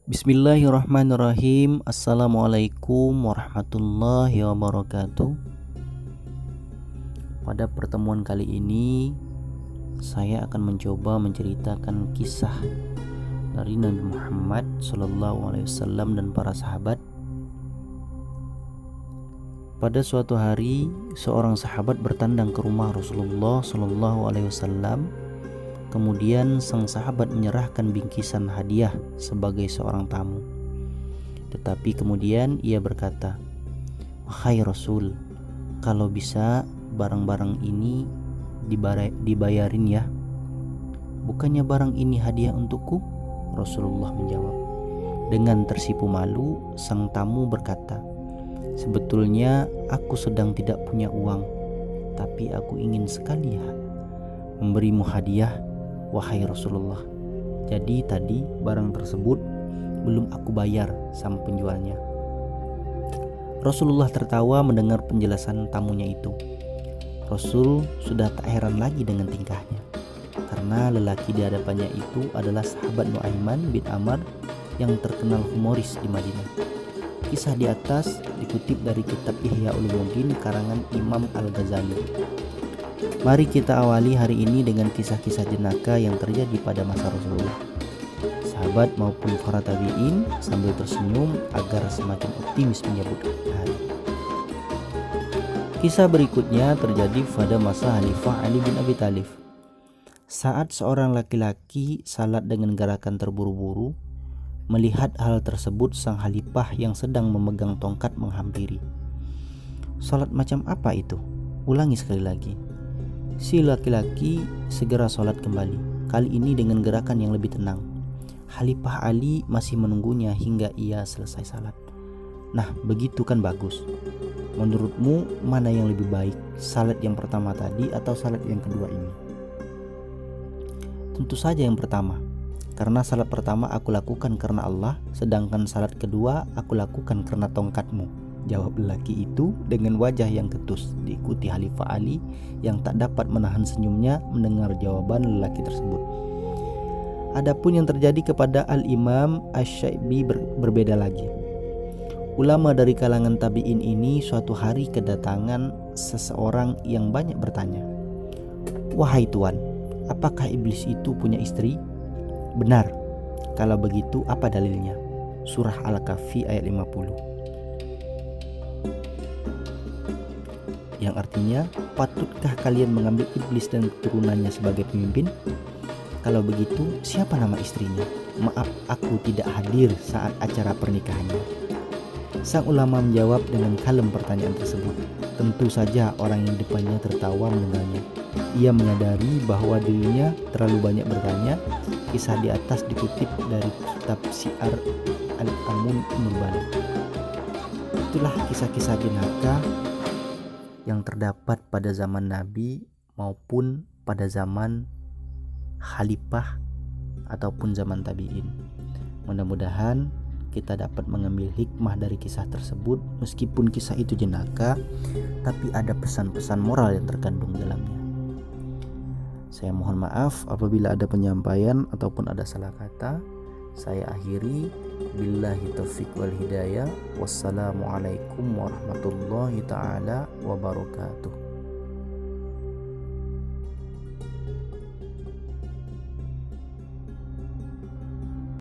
Bismillahirrahmanirrahim. Assalamualaikum warahmatullahi wabarakatuh. Pada pertemuan kali ini saya akan mencoba menceritakan kisah dari Nabi Muhammad SAW dan para sahabat. Pada suatu hari seorang sahabat bertandang ke rumah Rasulullah SAW. Kemudian sang sahabat menyerahkan bingkisan hadiah sebagai seorang tamu. Tetapi kemudian ia berkata, "Wahai Rasul, kalau bisa barang-barang ini dibayarin ya. Bukannya barang ini hadiah untukku?" Rasulullah menjawab. Dengan tersipu malu, sang tamu berkata, "Sebetulnya aku sedang tidak punya uang, tapi aku ingin sekali memberimu hadiah, wahai Rasulullah. Jadi tadi barang tersebut belum aku bayar sama penjualnya." Rasulullah tertawa mendengar penjelasan tamunya itu. Rasul sudah tak heran lagi dengan tingkahnya, karena lelaki di hadapannya itu adalah sahabat Nu'aiman bin Amr yang terkenal humoris di Madinah. Kisah di atas dikutip dari kitab Ihya Ulumuddin karangan Imam Al-Ghazali. Mari kita awali hari ini dengan kisah-kisah jenaka yang terjadi pada masa Rasulullah. Sahabat maupun para tabi'in sambil tersenyum agar semakin optimis menyambut hari. Kisah berikutnya terjadi pada masa Khalifah Ali bin Abi Thalib. Saat seorang laki-laki salat dengan gerakan terburu-buru, melihat hal tersebut sang khalifah yang sedang memegang tongkat menghampiri. "Salat macam apa itu? Ulangi sekali lagi." Si laki-laki segera sholat kembali, kali ini dengan gerakan yang lebih tenang. Khalifah Ali masih menunggunya hingga ia selesai salat. "Nah, begitu kan bagus. Menurutmu mana yang lebih baik, salat yang pertama tadi atau salat yang kedua ini?" "Tentu saja yang pertama, karena salat pertama aku lakukan karena Allah, sedangkan salat kedua aku lakukan karena tongkatmu," jawab lelaki itu dengan wajah yang ketus. Diikuti Khalifah Ali yang tak dapat menahan senyumnya mendengar jawaban lelaki tersebut. Adapun yang terjadi kepada Al-Imam Asy-Syafi'i berbeda lagi. Ulama dari kalangan tabi'in ini suatu hari kedatangan seseorang yang banyak bertanya, "Wahai Tuan, apakah iblis itu punya istri?" "Benar. Kalau begitu apa dalilnya?" Surah Al-Kahfi ayat 50. Yang artinya, "Patutkah kalian mengambil iblis dan keturunannya sebagai pemimpin? Kalau begitu, siapa nama istrinya? Maaf, aku tidak hadir saat acara pernikahannya." Sang ulama menjawab dengan kalem pertanyaan tersebut. Tentu saja orang yang di depannya tertawa mendengarnya. Ia menyadari bahwa dirinya terlalu banyak bertanya. Kisah di atas dikutip dari kitab Syiar Al-Amun Nurbani. Itulah kisah-kisah jenaka yang terdapat pada zaman Nabi maupun pada zaman khalifah ataupun zaman tabi'in. Mudah-mudahan kita dapat mengambil hikmah dari kisah tersebut. Meskipun kisah itu jenaka, tapi ada pesan-pesan moral yang terkandung dalamnya. Saya mohon maaf apabila ada penyampaian ataupun ada salah kata. Saya akhiri, billahi taufiq wal hidayah. Wassalamualaikum warahmatullahi ta'ala wabarakatuh.